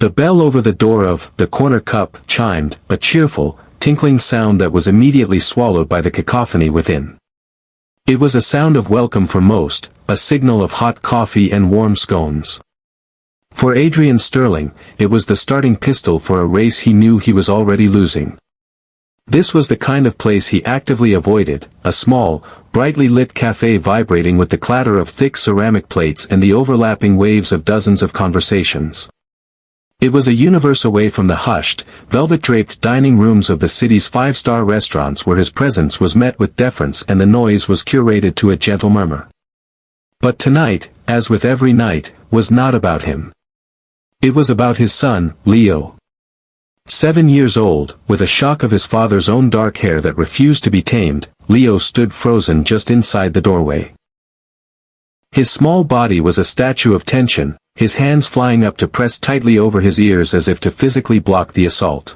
The bell over the door of the corner cup chimed, a cheerful, tinkling sound that was immediately swallowed by the cacophony within. It was a sound of welcome for most, a signal of hot coffee and warm scones. For Adrian Sterling, it was the starting pistol for a race he knew he was already losing. This was the kind of place he actively avoided, a small, brightly lit cafe vibrating with the clatter of thick ceramic plates and the overlapping waves of dozens of conversations. It was a universe away from the hushed, velvet-draped dining rooms of the city's five-star restaurants where his presence was met with deference and the noise was curated to a gentle murmur. But tonight, as with every night, was not about him. It was about his son, Leo. 7 years old, with a shock of his father's own dark hair that refused to be tamed, Leo stood frozen just inside the doorway. His small body was a statue of tension, his hands flying up to press tightly over his ears as if to physically block the assault.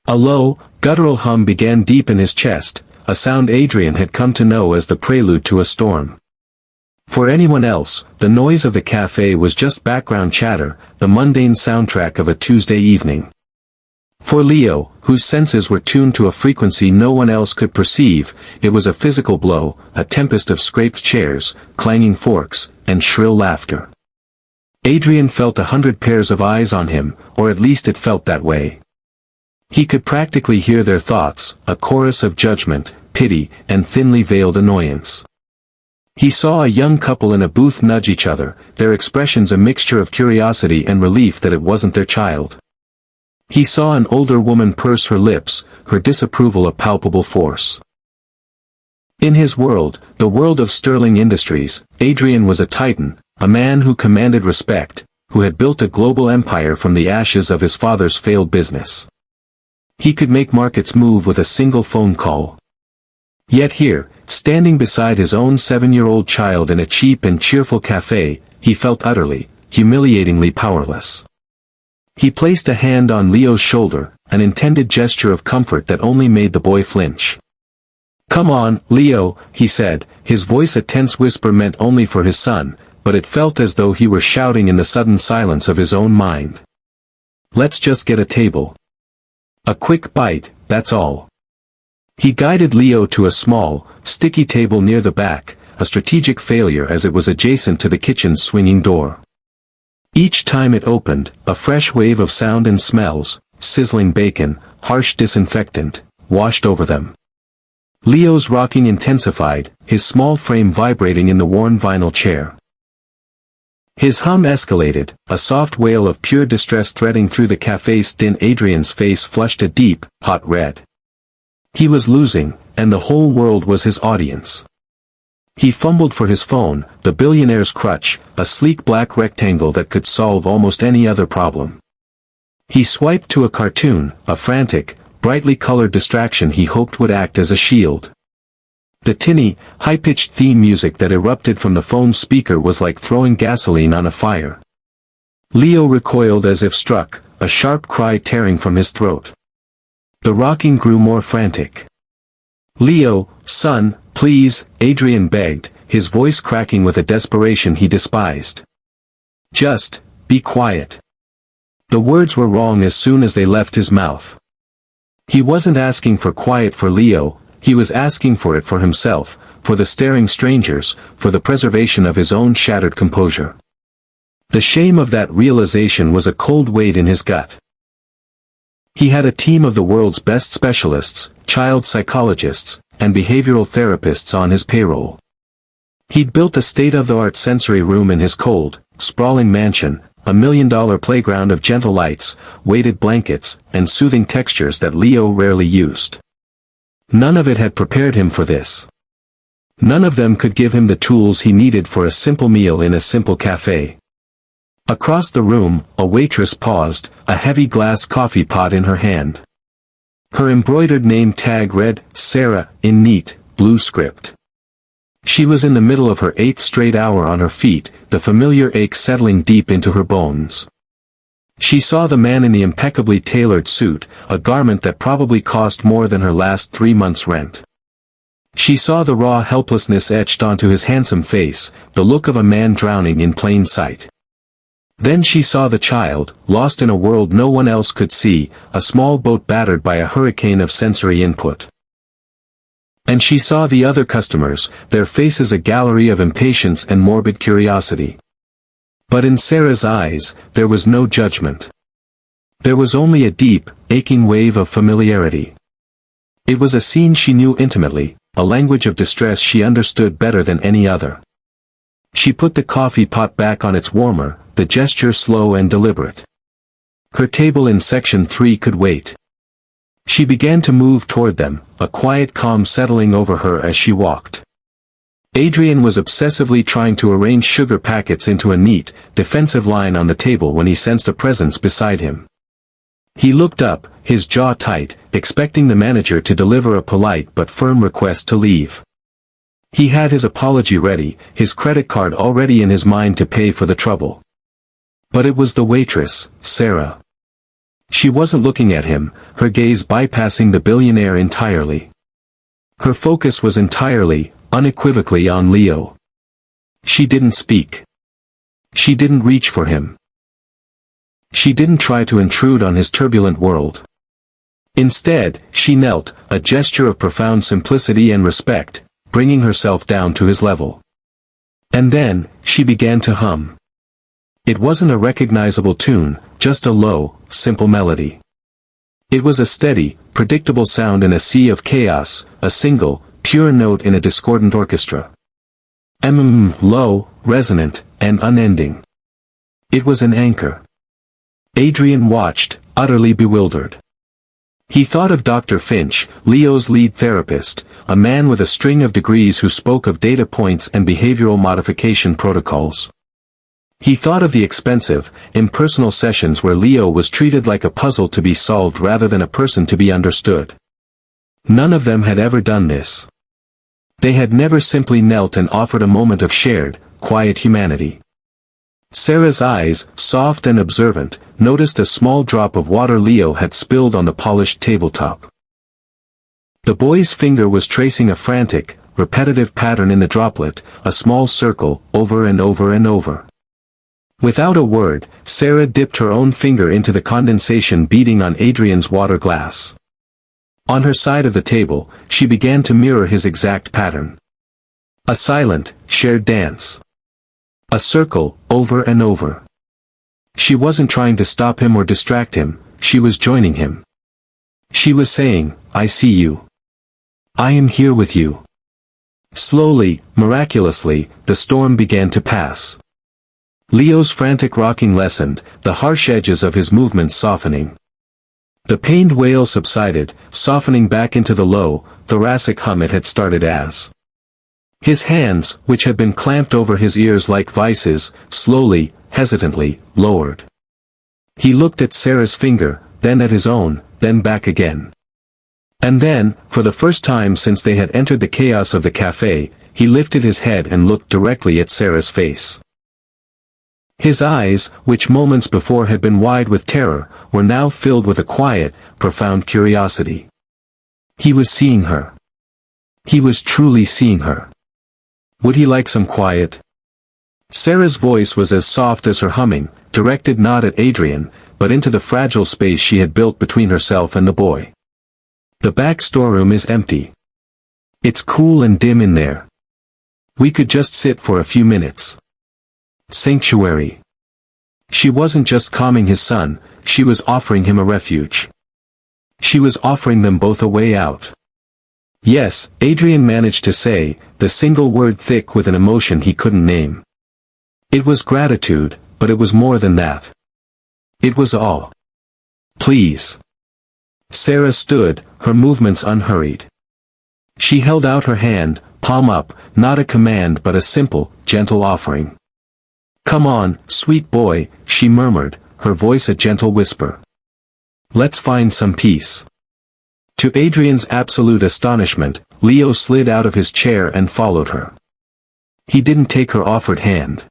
A low, guttural hum began deep in his chest, a sound Adrian had come to know as the prelude to a storm. For anyone else, the noise of the cafe was just background chatter, the mundane soundtrack of a Tuesday evening. For Leo, whose senses were tuned to a frequency no one else could perceive, it was a physical blow, a tempest of scraped chairs, clanging forks, and shrill laughter. Adrian felt 100 pairs of eyes on him, or at least it felt that way. He could practically hear their thoughts, a chorus of judgment, pity, and thinly veiled annoyance. He saw a young couple in a booth nudge each other, their expressions a mixture of curiosity and relief that it wasn't their child. He saw an older woman purse her lips, her disapproval a palpable force. In his world, the world of Sterling Industries, Adrian was a titan, a man who commanded respect, who had built a global empire from the ashes of his father's failed business. He could make markets move with a single phone call. Yet here, standing beside his own 7-year-old child in a cheap and cheerful cafe, he felt utterly, humiliatingly powerless. He placed a hand on Leo's shoulder, an intended gesture of comfort that only made the boy flinch. "Come on, Leo," he said, his voice a tense whisper meant only for his son, but it felt as though he were shouting in the sudden silence of his own mind. "Let's just get a table. A quick bite, that's all." He guided Leo to a small, sticky table near the back, a strategic failure as it was adjacent to the kitchen's swinging door. Each time it opened, a fresh wave of sound and smells, sizzling bacon, harsh disinfectant, washed over them. Leo's rocking intensified, his small frame vibrating in the worn vinyl chair. His hum escalated, a soft wail of pure distress threading through the cafe's din. Adrian's face flushed a deep, hot red. He was losing, and the whole world was his audience. He fumbled for his phone, the billionaire's crutch, a sleek black rectangle that could solve almost any other problem. He swiped to a cartoon, a frantic, brightly colored distraction he hoped would act as a shield. The tinny, high-pitched theme music that erupted from the phone's speaker was like throwing gasoline on a fire. Leo recoiled as if struck, a sharp cry tearing from his throat. The rocking grew more frantic. "Leo, son, please," Adrian begged, his voice cracking with a desperation he despised. "Just, be quiet." The words were wrong as soon as they left his mouth. He wasn't asking for quiet for Leo, he was asking for it for himself, for the staring strangers, for the preservation of his own shattered composure. The shame of that realization was a cold weight in his gut. He had a team of the world's best specialists, child psychologists, and behavioral therapists on his payroll. He'd built a state-of-the-art sensory room in his cold, sprawling mansion, $1 million playground of gentle lights, weighted blankets, and soothing textures that Leo rarely used. None of it had prepared him for this. None of them could give him the tools he needed for a simple meal in a simple cafe. Across the room, a waitress paused, a heavy glass coffee pot in her hand. Her embroidered name tag read, Sarah, in neat, blue script. She was in the middle of her 8th straight hour on her feet, the familiar ache settling deep into her bones. She saw the man in the impeccably tailored suit, a garment that probably cost more than her last 3 months' rent. She saw the raw helplessness etched onto his handsome face, the look of a man drowning in plain sight. Then she saw the child, lost in a world no one else could see, a small boat battered by a hurricane of sensory input. And she saw the other customers, their faces a gallery of impatience and morbid curiosity. But in Sarah's eyes, there was no judgment. There was only a deep, aching wave of familiarity. It was a scene she knew intimately, a language of distress she understood better than any other. She put the coffee pot back on its warmer, the gesture slow and deliberate. Her table in section 3 could wait. She began to move toward them, a quiet calm settling over her as she walked. Adrian was obsessively trying to arrange sugar packets into a neat, defensive line on the table when he sensed a presence beside him. He looked up, his jaw tight, expecting the manager to deliver a polite but firm request to leave. He had his apology ready, his credit card already in his mind to pay for the trouble. But it was the waitress, Sarah. She wasn't looking at him, her gaze bypassing the billionaire entirely. Her focus was entirely, unequivocally on Leo. She didn't speak. She didn't reach for him. She didn't try to intrude on his turbulent world. Instead, she knelt, a gesture of profound simplicity and respect, bringing herself down to his level. And then, she began to hum. It wasn't a recognizable tune, just a low, simple melody. It was a steady, predictable sound in a sea of chaos, a single, pure note in a discordant orchestra. Low, resonant, and unending. It was an anchor. Adrian watched, utterly bewildered. He thought of Dr. Finch, Leo's lead therapist, a man with a string of degrees who spoke of data points and behavioral modification protocols. He thought of the expensive, impersonal sessions where Leo was treated like a puzzle to be solved rather than a person to be understood. None of them had ever done this. They had never simply knelt and offered a moment of shared, quiet humanity. Sarah's eyes, soft and observant, noticed a small drop of water Leo had spilled on the polished tabletop. The boy's finger was tracing a frantic, repetitive pattern in the droplet, a small circle, over and over and over. Without a word, Sarah dipped her own finger into the condensation beading on Adrian's water glass. On her side of the table, she began to mirror his exact pattern. A silent, shared dance. A circle, over and over. She wasn't trying to stop him or distract him, she was joining him. She was saying, I see you. I am here with you. Slowly, miraculously, the storm began to pass. Leo's frantic rocking lessened, the harsh edges of his movements softening. The pained wail subsided, softening back into the low, thoracic hum it had started as. His hands, which had been clamped over his ears like vices, slowly, hesitantly, lowered. He looked at Sarah's finger, then at his own, then back again. And then, for the first time since they had entered the chaos of the cafe, he lifted his head and looked directly at Sarah's face. His eyes, which moments before had been wide with terror, were now filled with a quiet, profound curiosity. He was seeing her. He was truly seeing her. Would he like some quiet? Sarah's voice was as soft as her humming, directed not at Adrian, but into the fragile space she had built between herself and the boy. The back storeroom is empty. It's cool and dim in there. We could just sit for a few minutes. Sanctuary. She wasn't just calming his son, she was offering him a refuge. She was offering them both a way out. Yes, Adrian managed to say, the single word thick with an emotion he couldn't name. It was gratitude, but it was more than that. It was all. Please. Sarah stood, her movements unhurried. She held out her hand, palm up, not a command but a simple, gentle offering. Come on, sweet boy, she murmured, her voice a gentle whisper. Let's find some peace. To Adrian's absolute astonishment, Leo slid out of his chair and followed her. He didn't take her offered hand.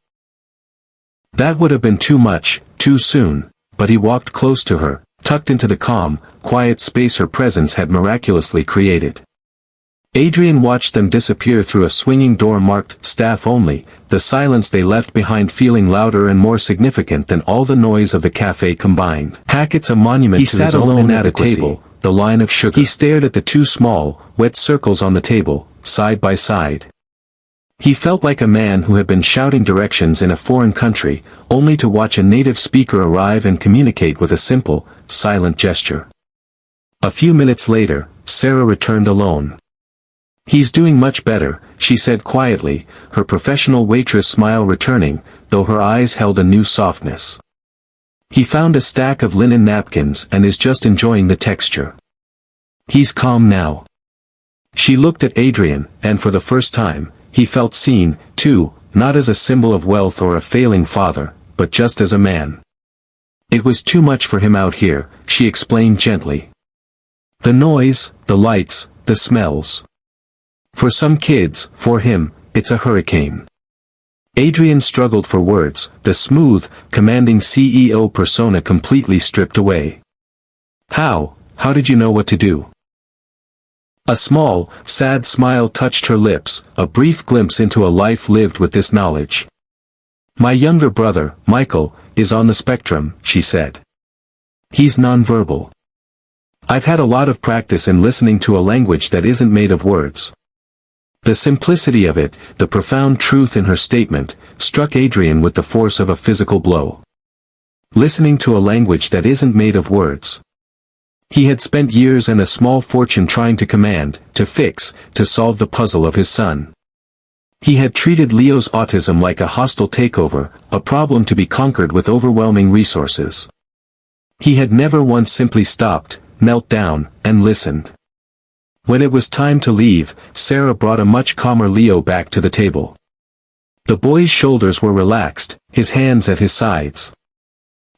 That would have been too much, too soon, but he walked close to her, tucked into the calm, quiet space her presence had miraculously created. Adrian watched them disappear through a swinging door marked "Staff Only," the silence they left behind feeling louder and more significant than all the noise of the cafe combined. Hackett's a monument to his own inadequacy. He sat alone at the table, the line of sugar. He stared at the two small, wet circles on the table, side by side. He felt like a man who had been shouting directions in a foreign country, only to watch a native speaker arrive and communicate with a simple, silent gesture. A few minutes later, Sarah returned alone. "He's doing much better," she said quietly, her professional waitress smile returning, though her eyes held a new softness. "He found a stack of linen napkins and is just enjoying the texture. He's calm now." She looked at Adrian, and for the first time, he felt seen, too, not as a symbol of wealth or a failing father, but just as a man. "It was too much for him out here," she explained gently. "The noise, the lights, the smells. For some kids, for him, it's a hurricane." Adrian struggled for words, the smooth, commanding CEO persona completely stripped away. How did you know what to do?" A small, sad smile touched her lips, a brief glimpse into a life lived with this knowledge. "My younger brother, Michael, is on the spectrum," she said. "He's nonverbal. I've had a lot of practice in listening to a language that isn't made of words." The simplicity of it, the profound truth in her statement, struck Adrian with the force of a physical blow. Listening to a language that isn't made of words. He had spent years and a small fortune trying to command, to fix, to solve the puzzle of his son. He had treated Leo's autism like a hostile takeover, a problem to be conquered with overwhelming resources. He had never once simply stopped, knelt down, and listened. When it was time to leave, Sarah brought a much calmer Leo back to the table. The boy's shoulders were relaxed, his hands at his sides.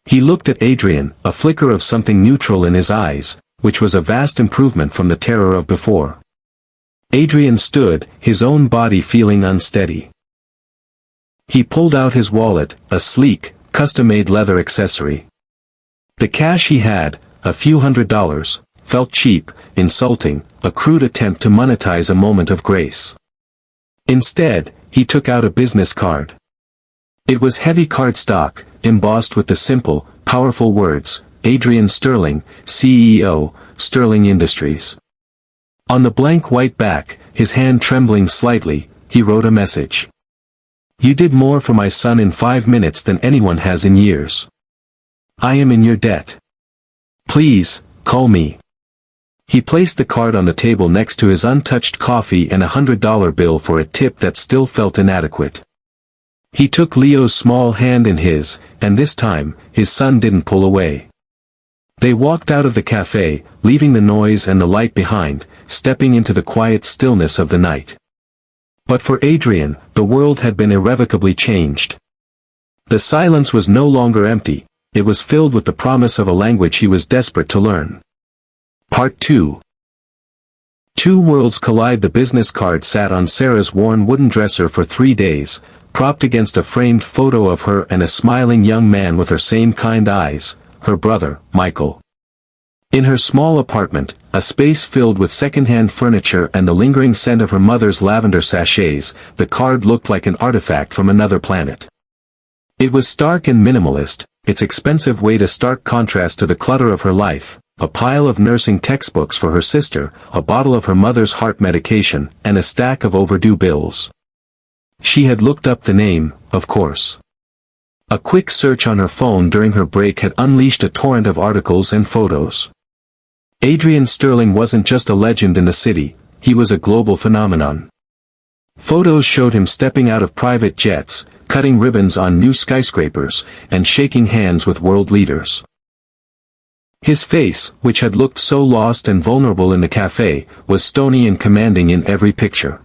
He looked at Adrian, a flicker of something neutral in his eyes, which was a vast improvement from the terror of before. Adrian stood, his own body feeling unsteady. He pulled out his wallet, a sleek, custom-made leather accessory. The cash he had, a few $100s, felt cheap, insulting, a crude attempt to monetize a moment of grace. Instead, he took out a business card. It was heavy cardstock, embossed with the simple, powerful words, "Adrian Sterling, CEO, Sterling Industries." On the blank white back, his hand trembling slightly, he wrote a message. "You did more for my son in 5 minutes than anyone has in years. I am in your debt. Please, call me." He placed the card on the table next to his untouched coffee and a $100 bill for a tip that still felt inadequate. He took Leo's small hand in his, and this time, his son didn't pull away. They walked out of the cafe, leaving the noise and the light behind, stepping into the quiet stillness of the night. But for Adrian, the world had been irrevocably changed. The silence was no longer empty, it was filled with the promise of a language he was desperate to learn. Part 2. Two worlds collide. The business card sat on Sarah's worn wooden dresser for 3 days, propped against a framed photo of her and a smiling young man with her same kind eyes, her brother, Michael. In her small apartment, a space filled with second-hand furniture and the lingering scent of her mother's lavender sachets, the card looked like an artifact from another planet. It was stark and minimalist, its expensive weight a stark contrast to the clutter of her life. A pile of nursing textbooks for her sister, a bottle of her mother's heart medication, and a stack of overdue bills. She had looked up the name, of course. A quick search on her phone during her break had unleashed a torrent of articles and photos. Adrian Sterling wasn't just a legend in the city, he was a global phenomenon. Photos showed him stepping out of private jets, cutting ribbons on new skyscrapers, and shaking hands with world leaders. His face, which had looked so lost and vulnerable in the cafe, was stony and commanding in every picture.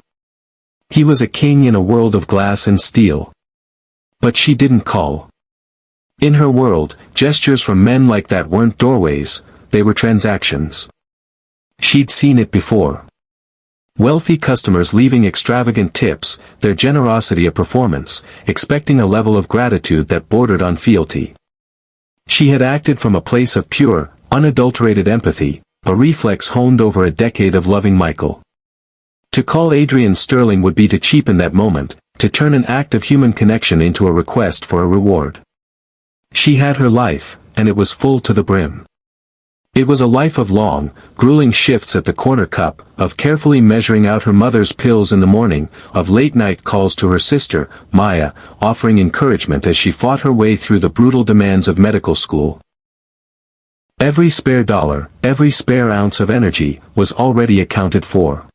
He was a king in a world of glass and steel. But she didn't call. In her world, gestures from men like that weren't doorways, they were transactions. She'd seen it before. Wealthy customers leaving extravagant tips, their generosity a performance, expecting a level of gratitude that bordered on fealty. She had acted from a place of pure, unadulterated empathy, a reflex honed over a decade of loving Michael. To call Adrian Sterling would be to cheapen that moment, to turn an act of human connection into a request for a reward. She had her life, and it was full to the brim. It was a life of long, grueling shifts at the corner cup, of carefully measuring out her mother's pills in the morning, of late-night calls to her sister, Maya, offering encouragement as she fought her way through the brutal demands of medical school. Every spare dollar, every spare ounce of energy, was already accounted for.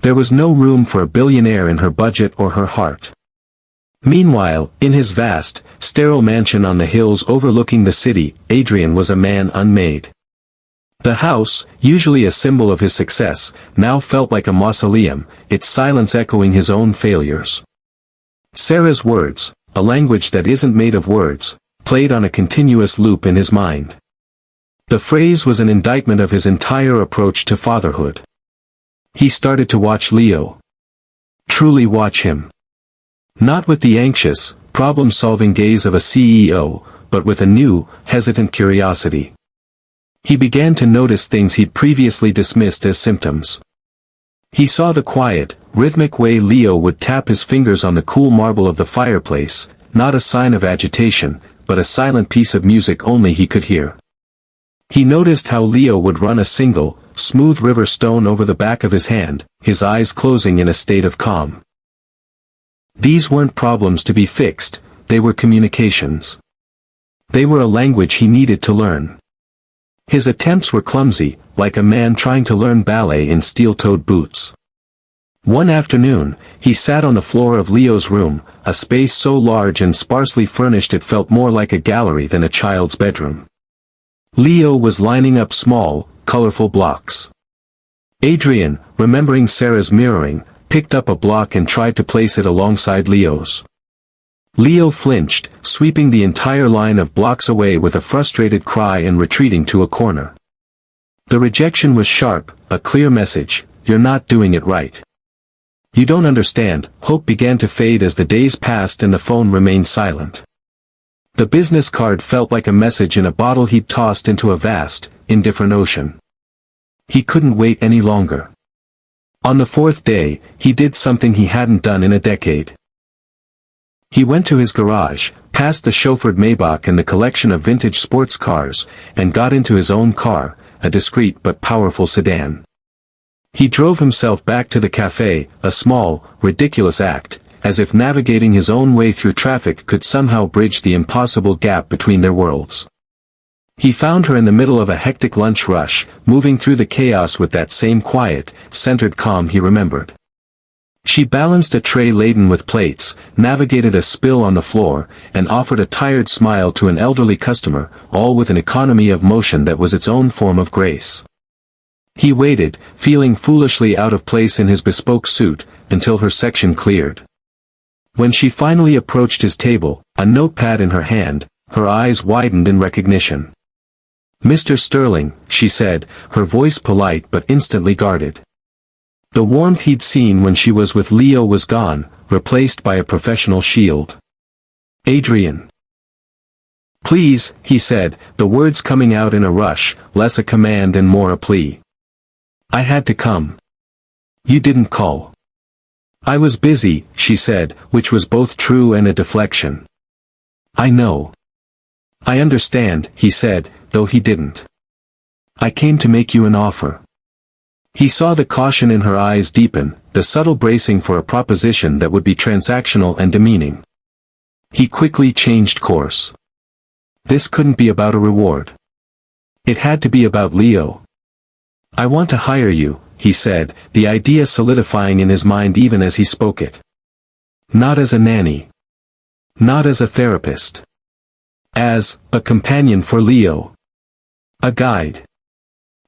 There was no room for a billionaire in her budget or her heart. Meanwhile, in his vast, sterile mansion on the hills overlooking the city, Adrian was a man unmade. The house, usually a symbol of his success, now felt like a mausoleum, its silence echoing his own failures. Sarah's words, a language that isn't made of words, played on a continuous loop in his mind. The phrase was an indictment of his entire approach to fatherhood. He started to watch Leo. Truly watch him. Not with the anxious, problem-solving gaze of a CEO, but with a new, hesitant curiosity. He began to notice things he'd previously dismissed as symptoms. He saw the quiet, rhythmic way Leo would tap his fingers on the cool marble of the fireplace, not a sign of agitation, but a silent piece of music only he could hear. He noticed how Leo would run a single, smooth river stone over the back of his hand, his eyes closing in a state of calm. These weren't problems to be fixed, they were communications. They were a language he needed to learn. His attempts were clumsy, like a man trying to learn ballet in steel-toed boots. One afternoon, he sat on the floor of Leo's room, a space so large and sparsely furnished it felt more like a gallery than a child's bedroom. Leo was lining up small, colorful blocks. Adrian, remembering Sarah's mirroring, picked up a block and tried to place it alongside Leo's. Leo flinched, sweeping the entire line of blocks away with a frustrated cry and retreating to a corner. The rejection was sharp, a clear message: you're not doing it right. You don't understand. Hope began to fade as the days passed and the phone remained silent. The business card felt like a message in a bottle he'd tossed into a vast, indifferent ocean. He couldn't wait any longer. On the fourth day, he did something he hadn't done in a decade. He went to his garage, past the chauffeured Maybach and the collection of vintage sports cars, and got into his own car, a discreet but powerful sedan. He drove himself back to the cafe, a small, ridiculous act, as if navigating his own way through traffic could somehow bridge the impossible gap between their worlds. He found her in the middle of a hectic lunch rush, moving through the chaos with that same quiet, centered calm he remembered. She balanced a tray laden with plates, navigated a spill on the floor, and offered a tired smile to an elderly customer, all with an economy of motion that was its own form of grace. He waited, feeling foolishly out of place in his bespoke suit, until her section cleared. When she finally approached his table, a notepad in her hand, her eyes widened in recognition. "Mr. Sterling," she said, her voice polite but instantly guarded. The warmth he'd seen when she was with Leo was gone, replaced by a professional shield. "Adrian." "Please," he said, the words coming out in a rush, less a command and more a plea. "I had to come. You didn't call." "I was busy," she said, which was both true and a deflection. "I know. I understand," he said, though he didn't. "I came to make you an offer." He saw the caution in her eyes deepen, the subtle bracing for a proposition that would be transactional and demeaning. He quickly changed course. This couldn't be about a reward. It had to be about Leo. "I want to hire you," he said, the idea solidifying in his mind even as he spoke it. "Not as a nanny. Not as a therapist. As a companion for Leo. A guide.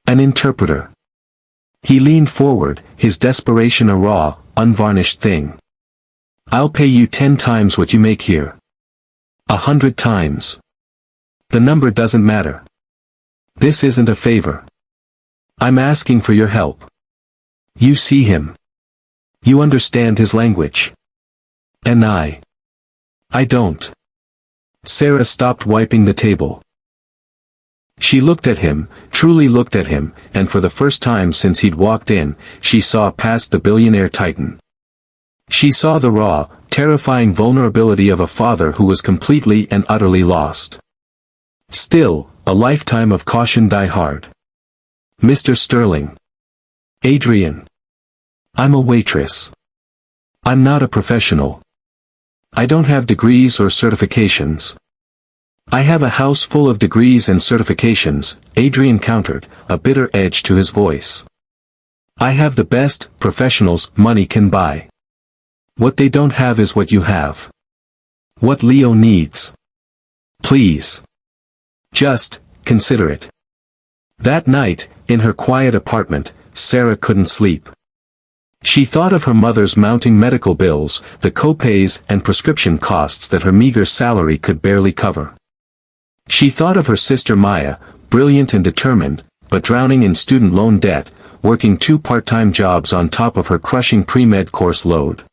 An interpreter." He leaned forward, his desperation a raw, unvarnished thing. "I'll pay you 10 times what you make here. 100 times. The number doesn't matter. This isn't a favor. I'm asking for your help. You see him. You understand his language. And I don't." Sarah stopped wiping the table. She looked at him, truly looked at him, and for the first time since he'd walked in, she saw past the billionaire titan. She saw the raw, terrifying vulnerability of a father who was completely and utterly lost. Still, a lifetime of caution die hard. Mr. Sterling. Adrian. I'm a waitress. I'm not a professional. I don't have degrees or certifications. I have a house full of degrees and certifications, Adrian countered, a bitter edge to his voice. I have the best professionals money can buy. What they don't have is what you have. What Leo needs. Please. Just, consider it. That night, in her quiet apartment, Sarah couldn't sleep. She thought of her mother's mounting medical bills, the co-pays and prescription costs that her meager salary could barely cover. She thought of her sister Maya, brilliant and determined, but drowning in student loan debt, working 2 part-time jobs on top of her crushing pre-med course load.